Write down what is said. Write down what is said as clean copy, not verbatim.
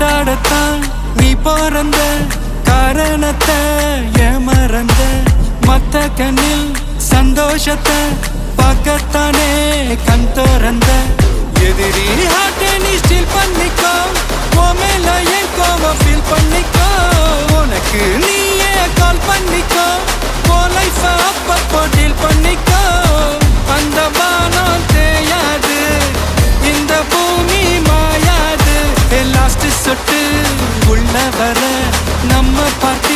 கொண்டாடத்தான் நீ பிறந்த காரணத்தை ஏமறந்த மத்த கண்ணில் சந்தோஷத்தை பார்க்கத்தானே கண் திறந்த எதிரி ஹார்ட்டை நீ ஸ்டீல் பண்ணிக்கோ மேல என் கோவம் ஃபீல் பண்ணிக்கோ உனக்கு நீயே கால் பண்ணிக்கோ லைஃப் அப்பப்போ டீல் பண்ணிக்கோ அந்த வானம் தேயாது இந்த பூமி மாயாது லாஸ்ட் சொட்டு உள்ள வர நம்ம பார்க்க